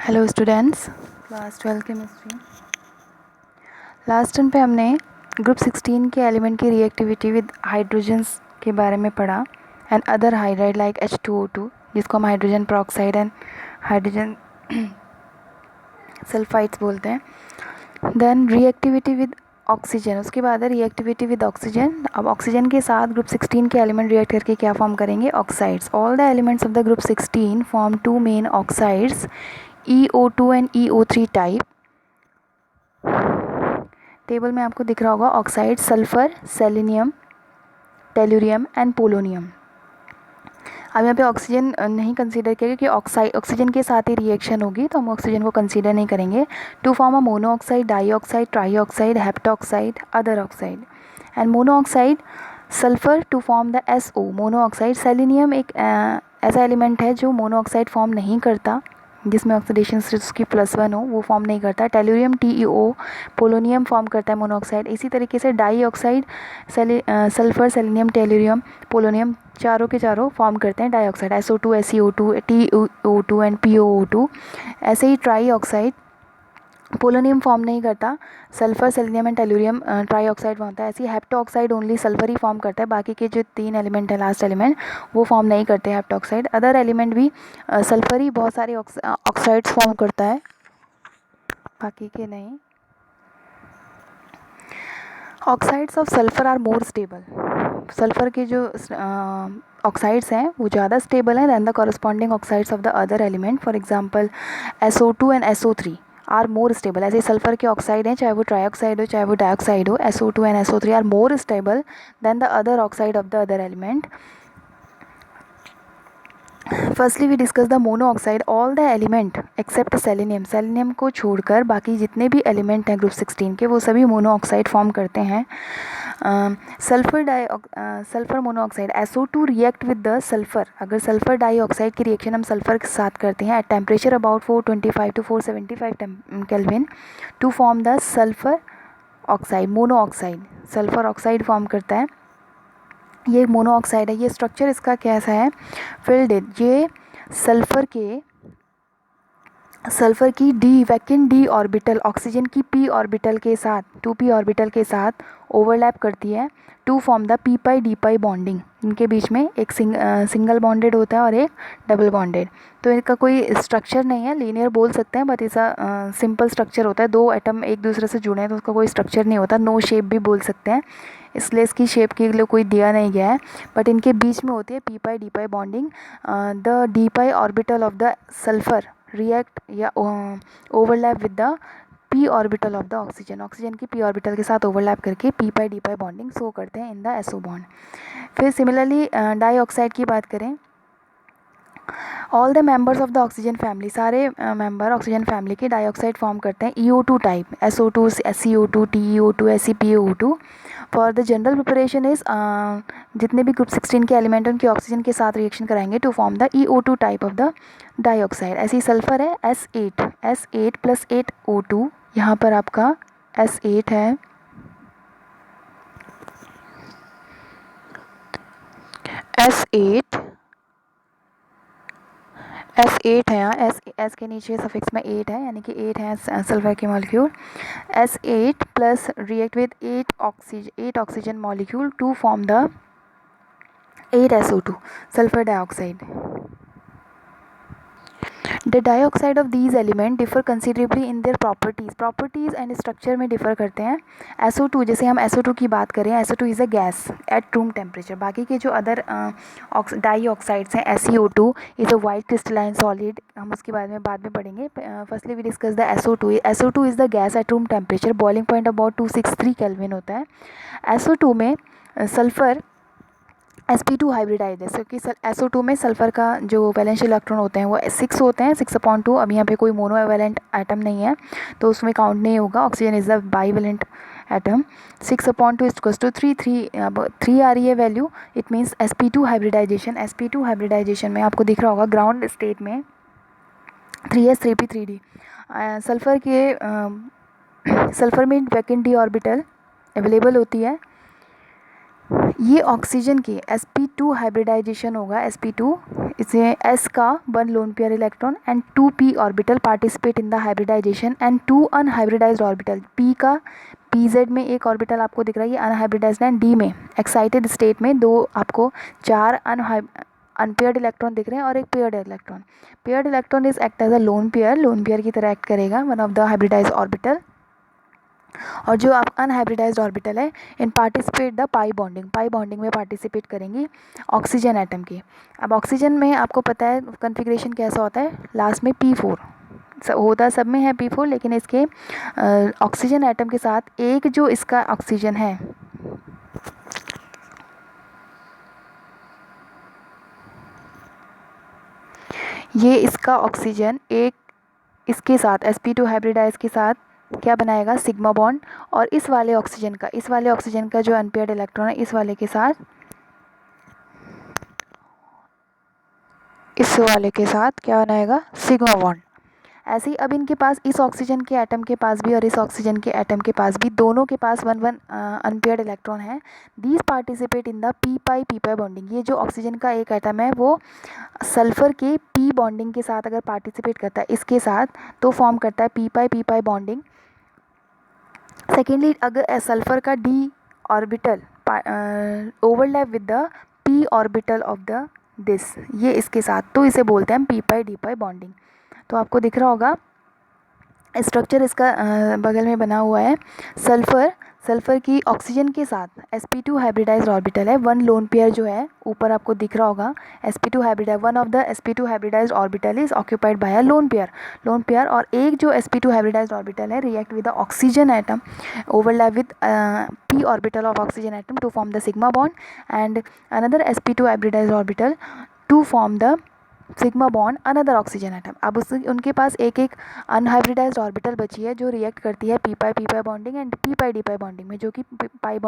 Hello students, class 12 chemistry. Last term पे हमने group 16 के एलिमेंट की रिएक्टिविटी विद हाइड्रोजन्स के बारे में पढ़ा and other hydride like H2O2, जिसको हम hydrogen peroxide and hydrogen sulphides बोलते हैं। देन रिएक्टिविटी विद ऑक्सीजन, उसके बाद है रिएक्टिविटी विद ऑक्सीजन। अब ऑक्सीजन के साथ ग्रुप 16 के एलिमेंट रिएक्ट करके क्या फॉर्म करेंगे? Oxides. All the elements of the group 16 form two main oxides, EO2 and EO3 type. Table में आपको दिख रहा होगा oxide sulphur, selenium, tellurium and polonium. अब यहाँ पे ऑक्सीजन नहीं कंसीडर किया क्योंकि ऑक्सीजन के साथ ही रिएक्शन होगी, तो हम ऑक्सीजन को कंसीडर नहीं करेंगे। To form a monoxide, dioxide, trioxide, heptoxide, other oxide. And monoxide sulphur to form the SO monoxide. Selenium एक ऐसा एलिमेंट है जो मोनो ऑक्साइड फॉर्म नहीं करता, जिसमें ऑक्सीडेशन स्टेट उसकी +1 हो, वो फॉर्म नहीं करता। टेलुरियम TeO, पोलोनियम फॉर्म करता है मोनोऑक्साइड। इसी तरीके से dioxide sulphur, selenium, tellurium, polonium चारों के चारों फॉर्म करते हैं dioxide, SO2, SeO2, TeO2 and POO2। ऐसे ही ट्राई ऑक्साइड पोलोनियम फॉर्म नहीं करता, sulphur, selenium and tellurium try oxide बनता है। ऐसे ही हेप्टॉक्साइड ओनली सल्फर ही फॉर्म करता है, बाकी के जो 3 एलिमेंट है लास्ट एलिमेंट वो फॉर्म नहीं करते हेप्टॉक्साइड। अदर एलिमेंट भी सल्फर ही बहुत सारे ऑक्साइड्स फॉर्म करता है, बाकी के नहीं। Oxides of sulphur are more stable. Sulphur के जो ऑक्साइड्स हैं वो ज़्यादा स्टेबल हैं than the corresponding oxides of the other element. For example SO2 and SO3 are more stable. ऐसे सल्फर के ऑक्साइड हैं, चाहे वो ट्राईऑक्साइड हो चाहे वो डाइऑक्साइड हो, SO2 and SO3 are more stable than the other oxide of the other element. Firstly we discuss the monoxide. All the element except selenium, selenium को छोड़कर बाकी जितने भी एलिमेंट हैं ग्रुप 16 के वो सभी मोनो ऑक्साइड फॉर्म करते हैं। Sulphur monoxide SO2 react with the sulphur. अगर सल्फर डाइऑक्साइड की रिएक्शन हम सल्फर के साथ करते हैं at temperature about 425 to 475 kelvin to form the sulphur oxide, monoxide. Sulphur oxide form करता है, ये मोनो ऑक्साइड है। ये स्ट्रक्चर इसका कैसा है? फिल्डेड। ये सल्फर की वैकेंट डी ऑर्बिटल ऑक्सीजन की p ऑर्बिटल के साथ 2p ऑर्बिटल के साथ ओवरलैप करती है to form the p pi d pi bonding. इनके बीच में एक सिंगल बॉन्डेड होता है और एक डबल बॉन्डेड। तो इनका कोई स्ट्रक्चर नहीं है, लीनियर बोल सकते हैं, बट इसका सिंपल स्ट्रक्चर होता है। 2 एटम एक दूसरे से जुड़े हैं तो उसका कोई स्ट्रक्चर नहीं होता, नो शेप भी बोल सकते हैं, इसलिए इसकी शेप के लिए कोई दिया नहीं गया है। बट इनके बीच में होती है p pi d pi bonding. The d pi orbital of the sulphur react या overlap with the p orbital of the oxygen. Oxygen की p ऑर्बिटल के साथ ओवरलैप करके p pi d pi bonding show करते हैं in the SO bond. फिर similarly dioxide की बात करें, all the members of the oxygen family, सारे मेंबर ऑक्सीजन फैमिली के डाइऑक्साइड फॉर्म करते हैं EO2 type, SO2, SeO2, TeO2, SePO2। For the general preparation is जितने भी ग्रुप 16 के एलिमेंट उनके ऑक्सीजन के साथ रिएक्शन कराएंगे to form the EO2 type of the dioxide. ऐसे ही सल्फर है S8 प्लस 8 O2, यहाँ पर आपका S8 है, S8 है यहाँ, S के नीचे सफिक्स में 8 है, यानी कि 8 है सल्फर के molecule. S8 plus react with 8 oxygen molecule to form the 8 SO2 sulphur dioxide. The dioxide of these element differ considerably in their properties and structure में डिफर करते हैं। SO2, जैसे हम SO2 की बात करें, SO2 is a gas at room temperature. बाकी के जो अदर डाई ऑक्साइड्स हैं, SeO2 is a white crystalline solid, हम उसके बारे में बाद में पढ़ेंगे। Firstly we discuss the SO2 is the gas at room temperature, boiling point about 263 kelvin होता है। SO2 में सल्फर sp2 हाइब्रिडाइज है, क्योंकि SO2 में सल्फर का जो वैलेंस इलेक्ट्रॉन होते हैं वो 6 होते हैं, 6/2। अब यहाँ पे कोई मोनोवैलेंट एटम नहीं है तो उसमें काउंट नहीं होगा। Oxygen is the bivalent atom. 6/2 equals to 3 आ रही है value, it means sp2 hybridisation. sp2 hybridisation में आपको दिख रहा होगा ग्राउंड स्टेट में 3s 3p 3d। सल्फर में वैकेंट डी ऑर्बिटल अवेलेबल होती है, ये ऑक्सीजन की sp2 हाइब्रिडाइजेशन होगा, sp2 इसे s का 1 lone pair electron and 2p orbital participate in the hybridization and 2 unhybridised orbital, p का pz में एक ऑर्बिटल आपको दिख रहा है, ये अनहाइब्रिडाइज्ड एंड d में एक्साइटेड स्टेट में दो आपको 4 अनपेयर्ड इलेक्ट्रॉन दिख रहे हैं और एक paired electron. Paired electron is act as a lone pair की तरह एक्ट करेगा, one of the hybridised orbital. और जो आप अनहाइब्रिडाइज्ड ऑर्बिटल है in participate the pi bonding में पार्टिसिपेट करेंगी ऑक्सीजन एटम की। अब ऑक्सीजन में आपको पता है कन्फिग्रेशन कैसा होता है, लास्ट में p4 होता सब में है p4, लेकिन इसके ऑक्सीजन एटम के साथ एक जो इसका ऑक्सीजन है ये इसका ऑक्सीजन एक इसके साथ sp2 हाइब्रिडाइज के साथ क्या बनाएगा, सिग्मा बॉन्ड, और इस वाले ऑक्सीजन का जो अनपेयर्ड इलेक्ट्रॉन है इस वाले के साथ क्या बनाएगा, सिग्मा बॉन्ड। ऐसे ही अब इनके पास इस ऑक्सीजन के एटम के पास भी और इस ऑक्सीजन के एटम के पास भी दोनों के पास 1 अनपेयर्ड इलेक्ट्रॉन है। These participate in the P pi bonding. ये जो ऑक्सीजन का एक एटम है वो सल्फर के पी बॉन्डिंग के साथ अगर पार्टिसिपेट करता है इसके साथ तो फॉर्म करता है पी पाई बॉन्डिंग। सेकेंडली अगर सल्फर का D orbital overlap with the P orbital of the this, ये इसके साथ, तो इसे बोलते हैं P pi d pi bonding. तो आपको दिख रहा होगा स्ट्रक्चर इसका बगल में बना हुआ है। सल्फर की ऑक्सीजन के साथ sp2 हाइब्रिडाइज्ड ऑर्बिटल है, 1 लोन पेयर जो है ऊपर आपको दिख रहा होगा sp2 hybridise, one of the sp2 hybridised orbital is occupied by a lone pair, और एक जो sp2 हाइब्रिडाइज्ड ऑर्बिटल है react with the oxygen atom overlap with p orbital of oxygen atom to form the sigma bond and another sp2 hybridised orbital to form the sigma bond another oxygen atom. अब उनके पास एक unhybridised orbital बची है जो react करती है P pi bonding and P pi d pi bonding में, जो कि पाई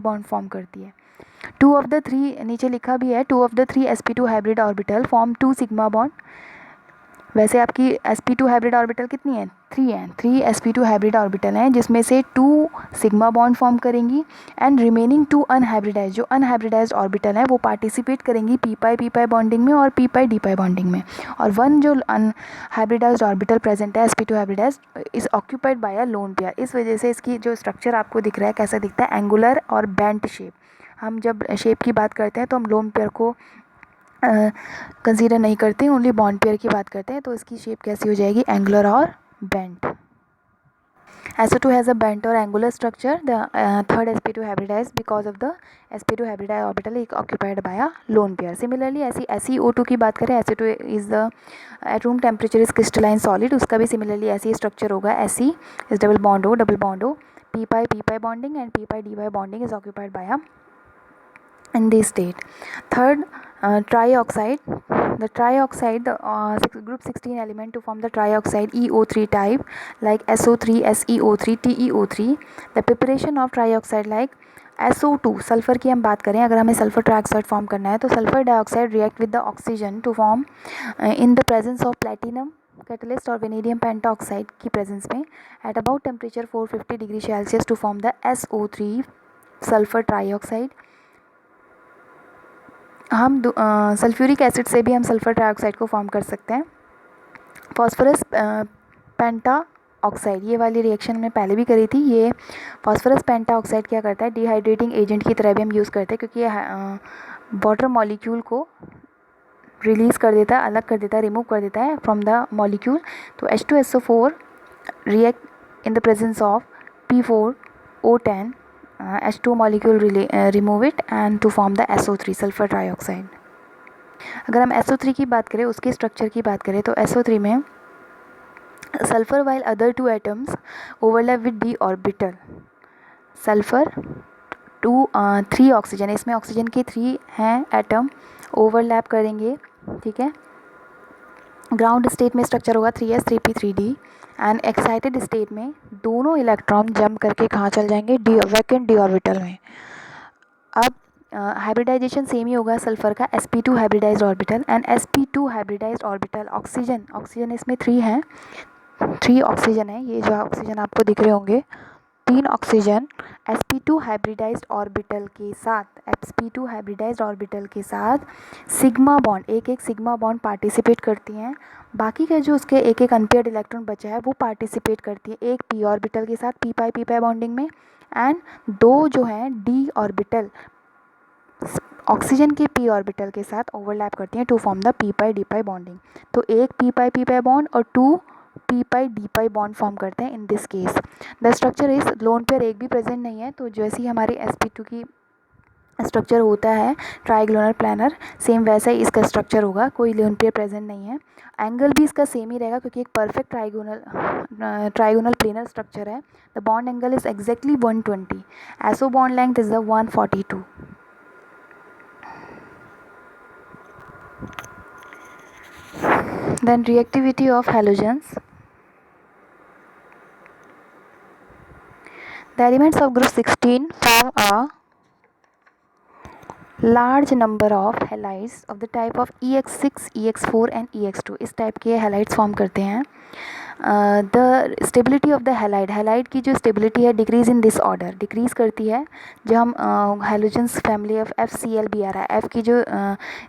बॉन्ड फॉर्म करती है। 2 ऑफ द 3 नीचे लिखा भी है, 2 of the 3 sp2 hybrid orbital form 2 sigma bond. वैसे आपकी sp2 हाइब्रिड ऑर्बिटल कितनी है, 3 है, 3 sp2 हाइब्रिड ऑर्बिटल हैं जिसमें से 2 सिग्मा बॉन्ड फॉर्म करेंगी एंड रिमेनिंग 2 अनहाइब्रिडाइज, जो अनहाइब्रिडाइज्ड ऑर्बिटल हैं वो पार्टिसिपेट करेंगी पी पाई बॉन्डिंग में और p pi d pi bonding में, और 1 जो अनहाइब्रिडाइज्ड ऑर्बिटल प्रेजेंट है sp2 hybridise is occupied by a lone pair. इस वजह से इसकी जो स्ट्रक्चर आपको दिख रहा है कैसा दिखता है, एंगुलर और बेंट शेप। हम जब शेप की बात करते हैं तो हम लोन पेयर को कंसीडर नहीं करते, ओनली बॉन्ड पेयर की बात करते हैं, तो इसकी शेप कैसी हो जाएगी, एंगुलर और bent. SO2 has a bent or angular structure. The third sp2 hybridized because of the sp2 hybridized orbital is occupied by a lone pair. Similarly ऐसी SeO2 की बात करें, SO2 is the at room temperature is crystalline solid, उसका भी similarly ऐसी structure होगा, Se is double bond O, p pi bonding and p pi d pi bonding is occupied by a in this state. Third, trioxide. The trioxide, group 16 element to form the trioxide EO3 type like SO3, SeO3, TeO3. The preparation of trioxide like SO2, sulphur की हम बात करें, अगर हमें sulphur trioxide form करना है तो sulphur dioxide react with the oxygen to form in the presence of platinum catalyst और वेनेडियम पेंटाऑक्साइड की प्रेजेंस में at about temperature 450 degree Celsius to form the SO3 sulphur trioxide. हम sulphuric acid से भी हम सल्फर ट्राइऑक्साइड को form कर सकते हैं। फॉस्फोरस पेंटा ऑक्साइड, ये वाली रिएक्शन में पहले भी करी थी। ये फॉस्फोरस पेंटा ऑक्साइड क्या करता है, डिहाइड्रेटिंग एजेंट की तरह भी हम यूज़ करते हैं, क्योंकि ये वाटर मॉलिक्यूल को रिलीज़ कर देता है, अलग कर देता है, रिमूव कर देता है फ्रॉम द मॉलिक्यूल। तो H2SO4 react in the presence of P4O10 H2 molecule remove it and to form the SO3 sulfur trioxide। अगर हम SO3 की बात करें, उसके स्ट्रक्चर की बात करें, तो SO3 में sulphur while other 2 atoms overlap with d orbital, sulphur 3 oxygen, इसमें ऑक्सीजन के 3 हैं एटम ओवरलैप करेंगे, ठीक है। ग्राउंड स्टेट में स्ट्रक्चर होगा 3s 3p 3d and excited state में दोनों इलेक्ट्रॉन जंप करके कहाँ चल जाएंगे, वैकेंट d ऑर्बिटल में। अब हाइब्रिडाइजेशन सेम ही होगा सल्फर का, sp2 hybridised orbital and sp2 hybridised orbital oxygen इसमें 3 हैं, 3 ऑक्सीजन है, ये जो ऑक्सीजन आपको दिख रहे होंगे 3 ऑक्सीजन sp2 हाइब्रिडाइज्ड ऑर्बिटल के साथ sp2 हाइब्रिडाइज्ड ऑर्बिटल के साथ सिग्मा बॉन्ड एक सिग्मा बॉन्ड पार्टिसिपेट करती हैं। बाकी का जो उसके एक अनपेयर्ड इलेक्ट्रॉन बचा है वो पार्टिसिपेट करती है एक p ऑर्बिटल के साथ p पाई बॉन्डिंग में, एंड 2 जो हैं d ऑर्बिटल ऑक्सीजन के p ऑर्बिटल के साथ ओवरलैप करती हैं to form the p pi d pi bonding. तो एक p पाई बॉन्ड और 2 p pi d pi bond form करते हैं in this case. The structure is lone pair एक भी प्रेजेंट नहीं है, तो जैसे ही हमारी sp2 की स्ट्रक्चर होता है ट्राइगोनल प्लानर, सेम वैसा ही इसका स्ट्रक्चर होगा, कोई लोन पेयर प्रेजेंट नहीं है। एंगल भी इसका सेम ही रहेगा क्योंकि एक परफेक्ट ट्राइगोनल प्लेनर स्ट्रक्चर है। The bond angle is exactly 120, एसो bond length is the 142। Then reactivity of halogens. The elements of group 16 form a large number of halides of the type of EX6, EX4 and EX2। इस type के halides form करते हैं। The stability of the halide, halide की जो stability है decrease in this order, decrease करती है जो हम हैलोजेंस फैमिली ऑफ FCl भी आ रहा है, F की जो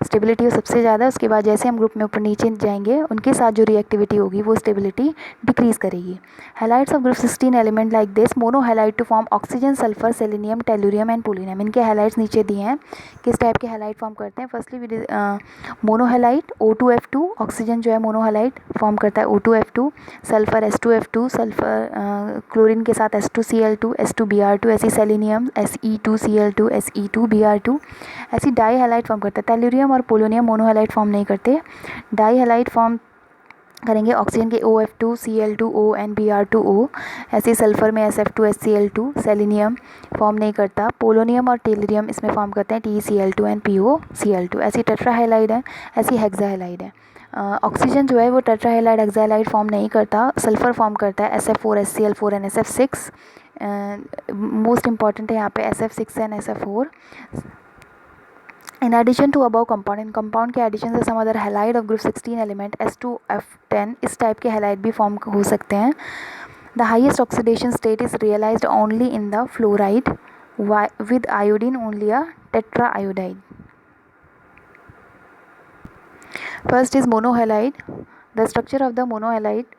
स्टेबिलिटी है सबसे ज़्यादा है, उसके बाद जैसे हम ग्रुप में ऊपर नीचे जाएंगे उनके साथ जो रिएक्टिविटी होगी वो स्टेबिलिटी डिक्रीज़ करेगी। Halides of group 16 element like this monohalide to form oxygen, sulphur, selenium, tellurium and polonium. इनके हैलाइड्स नीचे दिए हैं, किस टाइप के हैलाइड फॉर्म करते हैं। Firstly mono halide O2F2, oxygen जो है मोनो हैलाइड फॉर्म करता है O2F2, sulphur S2F2, sulphur chlorine के साथ S2Cl2, S2Br2, ऐसी सेलेनियम Se2Cl2, Se2Br2, ऐसी डाई हैलाइड फॉर्म करता है। टेलुरियम और पोलोनियम मोनो हैलाइड फॉर्म नहीं करते, डाई हैलाइड फॉर्म करेंगे ऑक्सीजन के OF2, Cl2O एंड Br2O। ऐसे सल्फर में SF2, HCl2, सेलेनियम फॉर्म नहीं करता। पोलोनियम और टेलुरियम इसमें फॉर्म करते हैं TeCl2 एंड PoCl2। ऐसी टेट्रा हैलाइड है, ऐसी हेक्सा हैलाइड है। ऑक्सीजन जो है वो tetra halide hexa halide form नहीं करता, सल्फर फॉर्म करता है SF4, HCl4 and SF6। Most important है यहाँ पे SF6 and SF4। In addition to above compound, in compound के addition से some other halide of group 16 element S2F10 इस type के halide भी form हो सकते हैं। The highest oxidation state is realized only in the fluoride with iodine only a tetraiodide. First is monohalide. The structure of the monohalide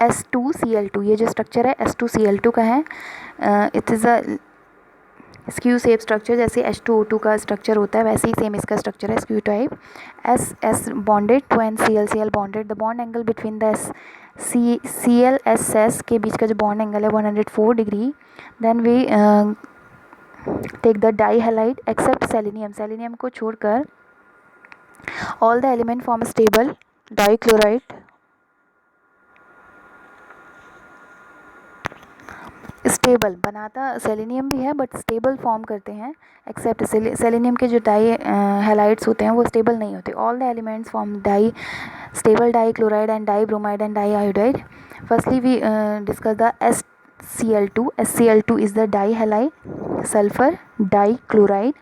S2Cl2, ये जो structure है S2Cl2 का है। It is a skew shape structure, जैसे H2O2 का structure होता है वैसे ही सेम इसका स्ट्रक्चर है, skew type. S bonded to an Cl bonded. The bond angle between the ClSS के बीच का जो बॉन्ड एंगल है 104 डिग्री। Then we take the dihalide except selenium, selenium को छोड़कर all the element form stable dichloride, stable बनाता selenium भी है बट स्टेबल फॉर्म करते हैं, एक्सेप्ट सेलेनियम के जो डाई हैलाइड्स होते हैं वो स्टेबल नहीं होते। All the elements form di stable dichloride and dibromide and diiodide. Firstly we discuss the SCl2। SCl2 is the dihalide sulphur dichloride.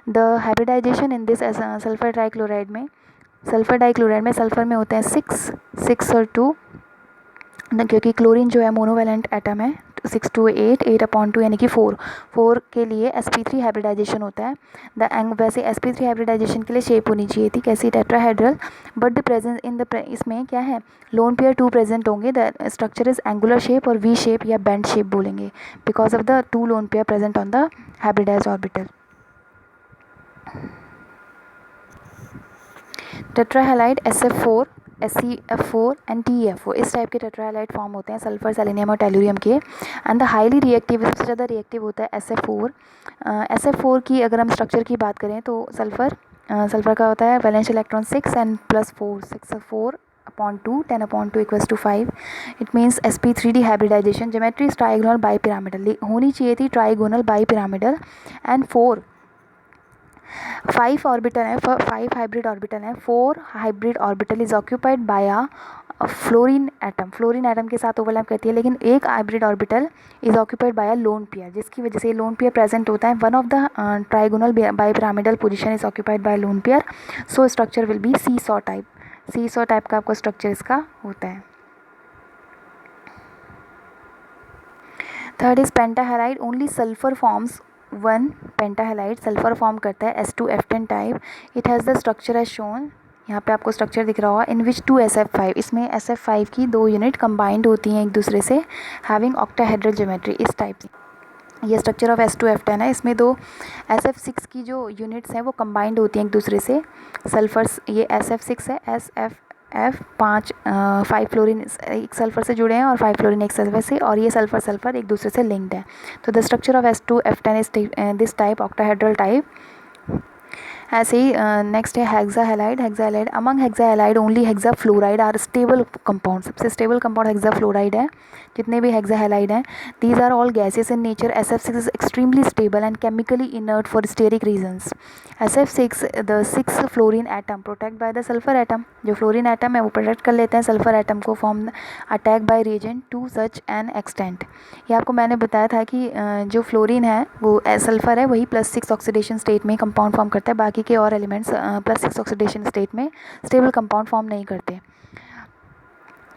The hybridisation in this sulphur dichloride में, sulphur dichloride में sulphur में होते हैं 6 और 2, क्योंकि chlorine जो है monovalent atom है 6 to 8, 8/2 यानी कि 4 के लिए sp3 हाइब्रिडाइजेशन होता है। वैसे sp3 हाइब्रिडाइजेशन के लिए शेप होनी चाहिए थी कैसी, tetrahedral, but the presence in the इसमें क्या है लोन पेयर 2 प्रेजेंट होंगे। The structure is angular shape और V शेप या बेंड शेप बोलेंगे because of the 2 lone pair present on the hybridised orbital. Tetrahalide SF4, SeF4 and TeF4 इस type के tetrahalide form होते हैं सल्फर, सेलेनियम और tellurium के। एंड द हाईली रिएक्टिव, सबसे ज़्यादा रिएक्टिव होता है SF4। SF4 की अगर हम स्ट्रक्चर की बात करें तो सल्फर का होता है valence electron 6 and +4, 6/4 10/2 = 5। It means sp3d hybridisation. Geometry is trigonal bipyramidal, होनी चाहिए थी ट्राइगोनल बाईपिरामिडल। एंड 5 ऑर्बिटल है, 5 हाइब्रिड ऑर्बिटल हैं। 4 hybrid orbital is occupied by a fluorine atom, fluorine atom के साथ ओवरलैप करती है, लेकिन एक hybrid orbital is occupied by a lone pair, जिसकी वजह से लोन पेयर प्रेजेंट होता है। One of the trigonal bipyramidal position is occupied by lone pair, so structure will be seesaw type. Seesaw type का आपको स्ट्रक्चर इसका होता है। Third is pentahalide, only sulphur forms one pentahalide, sulphur form करता है S2F10 type. It has the structure as shown, यहाँ पे आपको स्ट्रक्चर दिख रहा होगा, इन विच 2SF5, इसमें SF5 की 2 यूनिट कंबाइंड होती हैं एक दूसरे से, हैविंग ऑक्टाहेड्रल ज्योमेट्री, इस टाइप की। ये स्ट्रक्चर ऑफ S2F10 है, इसमें 2 SF6 की जो यूनिट्स हैं वो कंबाइंड होती हैं एक दूसरे से। सल्फर्स, ये SF6 है, SF 5 फ्लोरीन एक सल्फर से जुड़े हैं और 5 फ्लोरीन एक सल्फर से, और ये सल्फर सल्फर एक दूसरे से लिंक्ड है। तो the structure of S2F10 is this type, octahedral type. ऐसे ही नेक्स्ट है hexahalide. Hexahalide, among hexahalide only hexafluoride are stable compound, सबसे स्टेबल कंपाउंड हेक्साफ्लोराइड है, जितने भी हेक्साहेलाइड हैं। These are all gases in nature. SF6 is extremely stable and chemically inert for steric reasons. SF6 the 6 fluorine atom protect by the sulphur atom, जो fluorine atom है वो protect कर लेते हैं सल्फर एटम को, form attack by reagent to such an extent. ये आपको मैंने बताया था कि जो फ्लोरीन है वो सल्फर है वही +6 ऑक्सीडेशन स्टेट में कंपाउंड फॉर्म करता है, बाकी के और एलिमेंट्स +6 ऑक्सीडेशन स्टेट में स्टेबल कंपाउंड फॉर्म नहीं करते।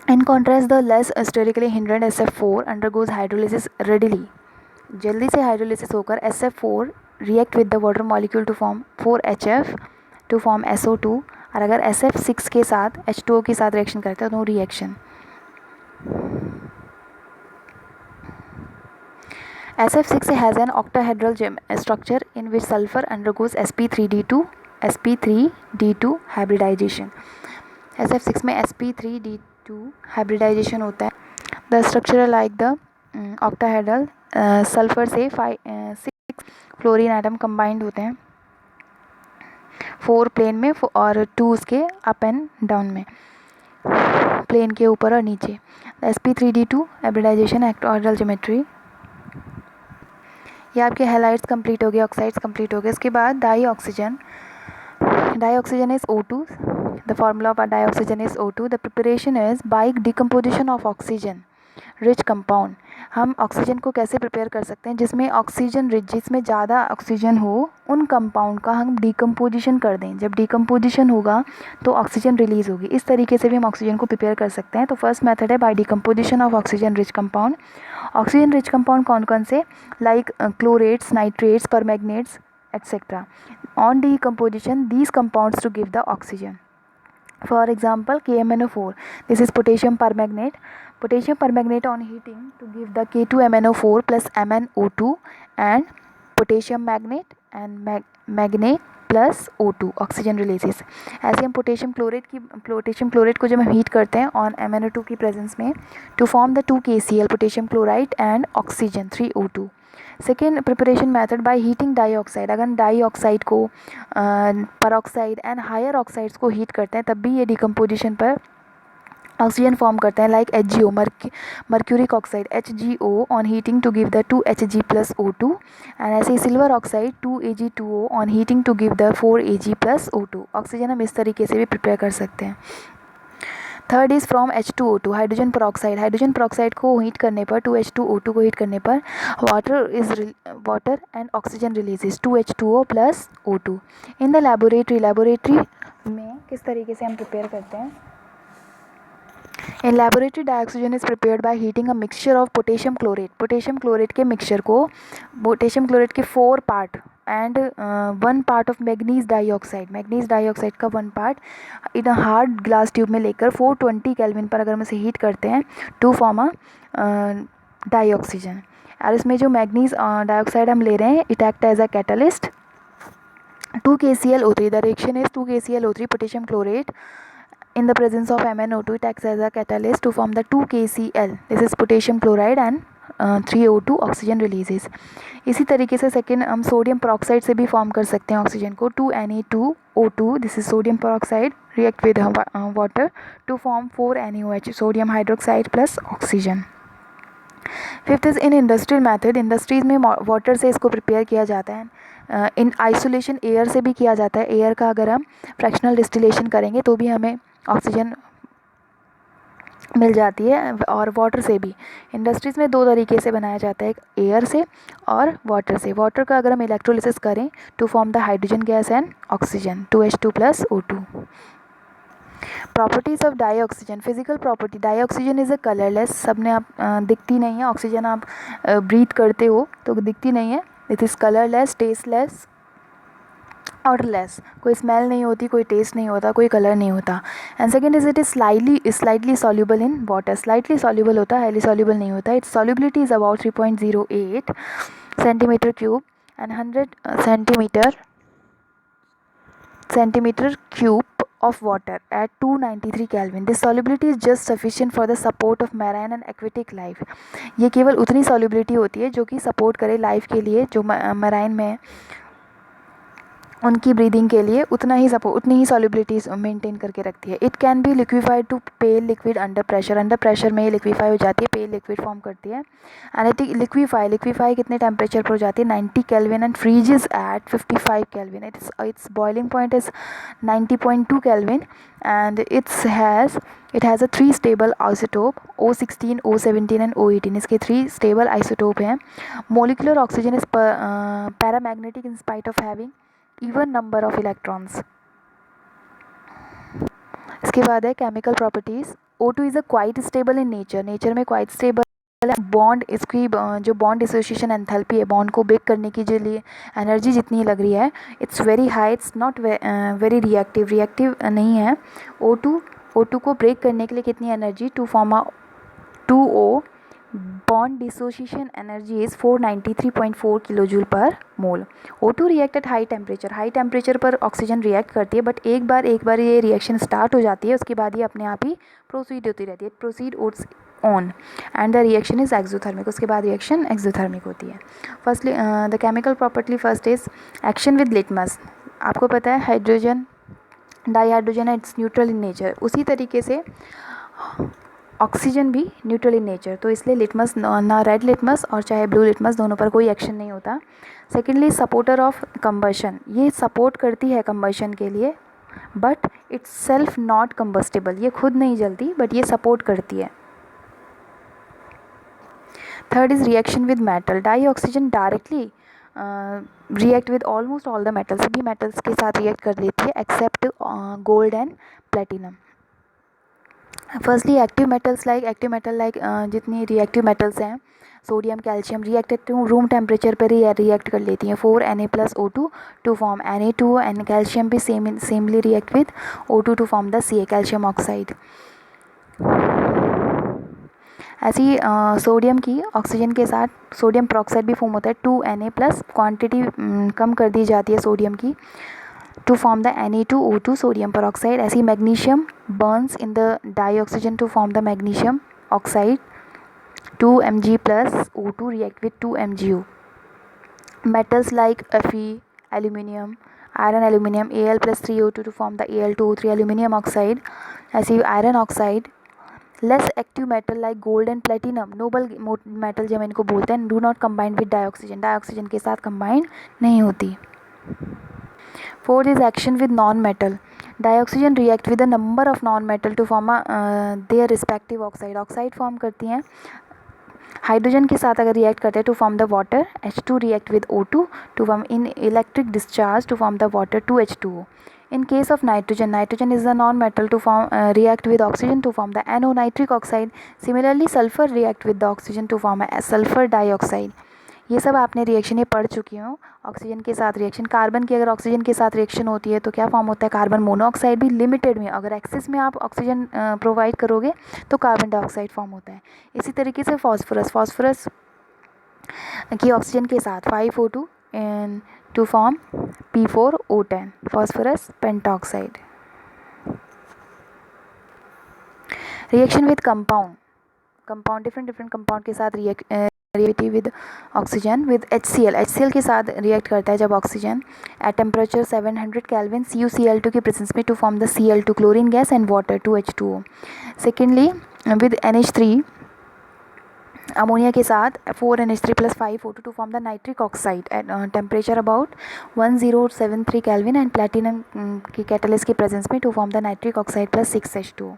In contrast the less sterically hindered SF4 undergoes hydrolysis readily, जल्दी से हाइड्रोलिसिस होकर SF4 react with the water molecule to form 4HF to form SO2, और अगर SF6 के साथ H2O के साथ रिएक्शन करते हैं तो reaction SF6 has an octahedral structure in which sulfur undergoes sp3d2 hybridization. SF6 में sp3d2 hybridization होता है। The structure like the octahedral, sulphur से 6 फ्लोरीन एटम कंबाइंड होते हैं 4 प्लेन में और 2 उसके अप एंड डाउन में, प्लेन के ऊपर और नीचे। sp3d2 hybridisation octahedral geometry. ये आपके हैलाइड्स कंप्लीट हो गए, ऑक्साइड्स कंप्लीट हो गए। इसके बाद dioxygen. Dioxygen is O2, the formula of dioxygen is O2। The preparation is by decomposition of oxygen rich compound. हम ऑक्सीजन को कैसे प्रिपेयर कर सकते हैं, जिसमें ऑक्सीजन रिच, जिसमें ज़्यादा ऑक्सीजन हो, उन कंपाउंड का हम डिकम्पोजिशन कर दें। जब डिकम्पोजिशन होगा तो ऑक्सीजन रिलीज़ होगी। इस तरीके से भी हम ऑक्सीजन को प्रिपेयर कर सकते हैं। तो फर्स्ट मेथड है by decomposition of oxygen rich compound. Oxygen rich compound कौन कौन से, like chlorates, nitrates, permanganates etcetera. On decomposition these compounds to give the oxygen. For example, KMnO4, this is potassium permanganate. Potassium permanganate on heating to give the K2MnO4 plus MnO2 and potassium magnate and magnate plus O2 oxygen releases. ऐसे हम potassium chlorate को जब हम heat करते हैं on MnO2 की presence में to form the 2 KCl potassium chloride and oxygen 3O2। Second preparation method by heating dioxide. अगर डाईऑक्साइड को परऑक्साइड एंड हायर ऑक्साइड्स को हीट करते हैं तब भी ये डिकम्पोजिशन पर ऑक्सीजन फॉर्म करते हैं, like HgO mercuric oxide HgO on heating to give the 2Hg plus O2, and ऐसे ही silver oxide 2Ag2O on heating to give the 4Ag plus O2। Oxygen हम इस तरीके से भी प्रिपेयर कर सकते हैं। Third is from H2O2 hydrogen peroxide. Hydrogen peroxide को हीट करने पर 2H2O2 को हीट करने पर water and oxygen releases 2H2O plus O2। In the laboratory में किस तरीके से हम प्रिपेयर करते हैं, in laboratory dioxygen is prepared by heating a mixture of potassium chlorate. Potassium chlorate के मिक्सचर को, पोटेशियम क्लोरेट के 4 part and 1 part of manganese dioxide, manganese dioxide का 1 part in a hard glass tube में लेकर 420 kelvin पर अगर हम इसे हीट करते हैं टू फॉर्म अ डाईऑक्सीजन। और इसमें जो मैग्नीज डाईऑक्साइड हम ले रहे हैं it act as a catalyst 2 KClO3, the reaction is 2 KClO3 potassium chlorate in the presence of MnO2 it acts as a catalyst to form the 2 KCl, this is potassium chloride and 3O2 oxygen releases. इसी तरीके से second हम sodium peroxide से भी form कर सकते हैं oxygen को 2Na2O2, this is sodium peroxide react with water to form 4NaOH sodium hydroxide plus oxygen. Fifth is in industrial method. Industries में वाटर से इसको प्रिपेयर किया जाता है। इन आइसोलेशन एयर से भी किया जाता है। एयर का अगर हम फ्रैक्शनल डिस्टिलेशन करेंगे तो भी हमें ऑक्सीजन मिल जाती है, और वाटर से भी। इंडस्ट्रीज़ में 2 तरीके से बनाया जाता है, एक एयर से और वाटर से। वाटर का अगर हम इलेक्ट्रोलिसिस करें to form the hydrogen gas and oxygen 2H2 plus O2। Properties of dioxygen, physical property, dioxygen is a colourless, सबने आप दिखती नहीं है, ऑक्सीजन आप ब्रीथ करते हो तो दिखती नहीं है, it is colourless, tasteless, odourless, कोई स्मेल नहीं होती, कोई टेस्ट नहीं होता, कोई कलर नहीं होता। And second is it is slightly soluble in water, slightly soluble होता है, हाईली सॉल्यूबल नहीं होता। It's solubility is about 3.08 centimetre cube and 100 centimeter cube of water at 293 Kelvin. This solubility is just sufficient for the support of marine and aquatic life. ये केवल उतनी solubility होती है जो कि सपोर्ट करे लाइफ के लिए, जो मराइन में उनकी ब्रीदिंग के लिए उतनी ही सॉल्युबिलिटी मेंटेन करके रखती है। It can be liquefied to pale liquid under pressure में ये लिक्विफाई हो जाती है, पेल लिक्विड फॉर्म करती है। एंड इट लिक्विफाई कितने टेम्परेचर पर हो जाती है, 90 kelvin and freezes at 55 kelvin. Its boiling point is 90.2 kelvin and it has a 3 stable isotope, O16, O17 and O18। इसके 3 stable isotope हैं। Molecular oxygen is paramagnetic in spite of having even number of electrons। इसके बाद है chemical properties. O2 is a quite stable in nature में quite stable है। Bond, इसकी जो bond dissociation enthalpy है, बॉन्ड को ब्रेक करने की जो लिए एनर्जी जितनी लग रही है, it's very high, it's not very reactive नहीं है। O2 को ब्रेक करने के लिए कितनी energy, to form 2O, bond dissociation energy is 493.4 kilojoule per mole. O2 react at high temperature पर ऑक्सीजन रिएक्ट करती है, बट एक बार ये रिएक्शन स्टार्ट हो जाती है, उसके बाद ये अपने आप ही प्रोसीड होती रहती है, proceed it's on and the reaction is exothermic. उसके बाद रिएक्शन एक्सोथर्मिक होती है। Firstly the chemical property first is action with litmus. आपको पता है हाइड्रोजन डाईहाइड्रोजन है, इट्स न्यूट्रल इन नेचर, उसी तरीके से ऑक्सीजन भी न्यूट्रल इन नेचर, तो इसलिए लिटमस ना रेड लिटमस और चाहे ब्लू लिटमस, दोनों पर कोई एक्शन नहीं होता। सेकेंडली सपोर्टर ऑफ कंबशन, ये सपोर्ट करती है कंबशन के लिए, but it's self not combustible, ये खुद नहीं जलती बट ये सपोर्ट करती है। Third is reaction with metal. Dioxygen directly react with almost all the metals, सभी मेटल्स के साथ रिएक्ट कर लेती है except gold and platinum. Firstly active metal like जितनी रिएक्टिव मेटल्स हैं, sodium calcium react room temperature पर ही react कर लेती हैं। 4Na+O2 to form Na2 and calcium भी samely react with O2 to form the Ca, calcium oxide. ऐसी sodium की oxygen के साथ सोडियम पेरोक्साइड भी फॉर्म होता है, 2Na+, क्वांटिटी कम कर दी जाती है सोडियम की, to form the Na2O2 sodium peroxide। ऐसी magnesium burns in the dioxygen to form the magnesium oxide, 2Mg+O2 react with 2MgO। metals like Fe, aluminium, iron aluminium, Al+3O2 to form the Al2O3 aluminium oxide। ऐसी iron oxide, less active metal like gold and platinum, noble metal जब इनको बोलते हैं, do not combine with डाईऑक्सीजन के साथ combine नहीं होती। Fourth is action with non-metal. Dioxygen react with a number of non-metal to form their respective oxide। Oxide form करती हैं, हाइड्रोजन के साथ अगर रिएक्ट करते हैं to form the water, H2 react with O2 to form in electric discharge to form the water 2H2O। In case of nitrogen is a non-metal to form react with oxygen to form the NO, nitric oxide। Similarly sulfur react with the oxygen to form a sulfur dioxide। ये सब आपने reaction ये पढ़ चुकी हो। Oxygen के साथ reaction, carbon की अगर ऑक्सीजन के साथ रिएक्शन होती है तो क्या फॉर्म होता है, कार्बन मोनोऑक्साइड भी लिमिटेड में, अगर एक्सेस में आप ऑक्सीजन प्रोवाइड करोगे तो कार्बन डाइऑक्साइड फॉर्म होता है। इसी तरीके से फॉस्फोरस की ऑक्सीजन के साथ 5O2 and to form P4O10, phosphorus pentoxide. Reaction with compound different compound के साथ reactive with oxygen with HCl के साथ रिएक्ट करता है जब oxygen at temperature 700 kelvin CuCl2 के प्रेजेंस में to form the Cl2 chlorine gas and water 2H2O। Secondly with NH3 ammonia के साथ 4NH3 + 5O2 to form the nitric oxide at temperature about 1073 kelvin and platinum की catalyst के presence में to form the nitric oxide + 6H2O।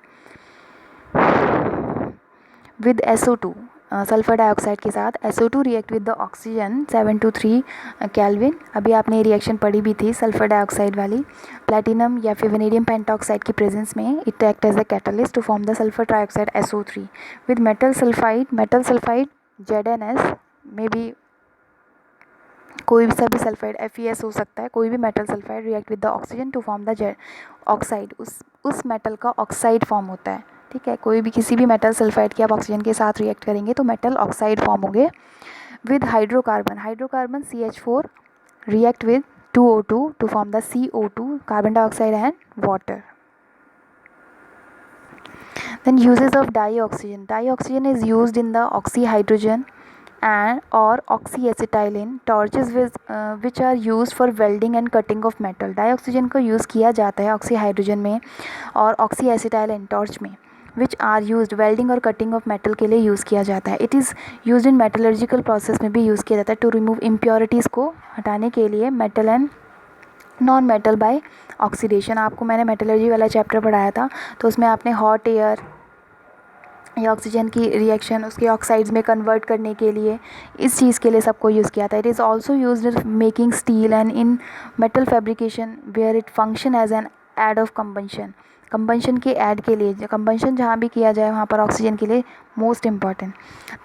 With SO2 sulphur dioxide के साथ SO2 react with the oxygen 723 kelvin. अभी आपने reaction पढ़ी भी थी सल्फ़र डाइऑक्साइड वाली। प्लैटिनम या फिर वेनेडियम पेंटाऑक्साइड की प्रेजेंस में it act as a catalyst to form the sulphur dioxide SO3 with metal sulphide ZnS में भी कोई सा भी सल्फाइड FeS हो सकता है, कोई भी metal sulphide react with the oxygen to form the oxide, उस मेटल का ऑक्साइड फॉर्म होता है। ठीक है, कोई भी किसी भी मेटल सल्फाइड की आप ऑक्सीजन के साथ रिएक्ट करेंगे तो मेटल ऑक्साइड फॉर्म होंगे। With hydrocarbon CH4 react with 2O2 to form the CO2 carbon dioxide and water. Then uses of dioxygen is used in the oxyhydrogen and or oxyacetylene torches which are used for welding and cutting of metal। डाईऑक्सीजन को use किया जाता है ऑक्सीहाइड्रोजन में और ऑक्सीएसिटाइलिन torch में, which are used welding और cutting of metal के लिए यूज़ किया जाता है। It is used in metallurgical process में भी यूज़ किया जाता है टू रिमूव इम्प्योरिटीज़ को हटाने के लिए metal and non metal by oxidation. आपको मैंने मेटलर्जी वाला चैप्टर पढ़ाया था, तो उसमें आपने हॉट एयर या ऑक्सीजन की रिएक्शन उसके ऑक्साइड्स में कन्वर्ट करने के लिए इस चीज़ के लिए सबको यूज़ किया था। It is also used in making steel and in metal fabrication where it function as an aid of combustion के ऐड के लिए, कंबंशन जहाँ भी किया जाए वहाँ पर ऑक्सीजन के लिए most important.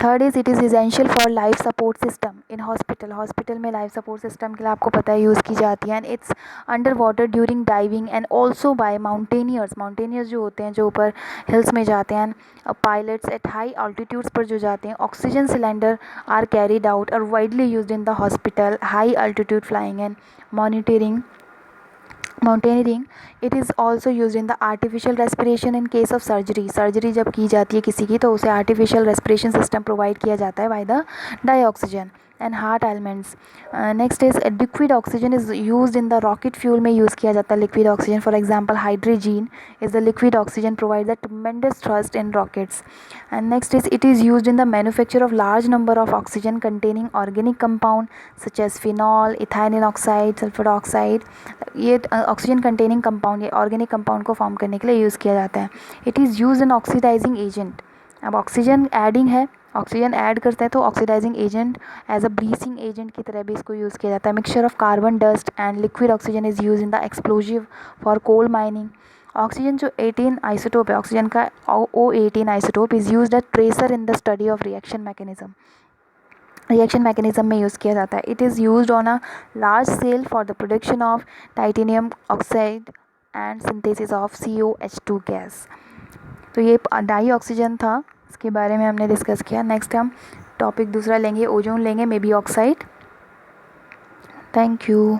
Third is it is essential for life support system in hospital में लाइफ सपोर्ट सिस्टम के लिए आपको पता है यूज़ की जाती है। And it's under water during diving and also by mountaineers जो होते हैं जो ऊपर हिल्स में जाते हैं, पायलट्स एट हाई ऑल्टीट्यूड्स पर जो जाते हैं। Oxygen cylinder are carried out और widely used in the hospital high altitude flying and mountaineering. It is also use in the artificial respiration in case of surgery जब की जाती है किसी की तो उसे आर्टिफिशियल रेस्पिरेशन सिस्टम प्रोवाइड किया जाता है by the dioxygen and heart elements. Next is liquid oxygen is use in the rocket fuel में यूज़ किया जाता है liquid oxygen. For example hydrogen is the liquid oxygen provide the tremendous thrust in rockets. And next is it is use in the manufacture of large number of oxygen containing organic compound such as phenol, ethylene oxide, sulphur dioxide. ये oxygen containing compound या organic compound को form करने के लिए use किया जाता है। It is use in oxidising agent. अब ऑक्सीजन एडिंग है, ऑक्सीजन ऐड करते हैं तो oxidising agent as a bleaching agent की तरह भी इसको यूज़ किया जाता है। Mixture of carbon dust and liquid oxygen is use in the explosive for coal mining. Oxygen जो 18 आइसोटोप है ऑक्सीजन का O18 isotope is used as tracer in the study of reaction mechanism में use किया जाता है। It is used on a large scale for the production of titanium oxide and synthesis of COH2 gas. तो ये die oxygen था, इसके बारे में हमने डिस्कस किया। नेक्स्ट हम टॉपिक दूसरा लेंगे, ओजोन लेंगे, may be oxide. Thank you.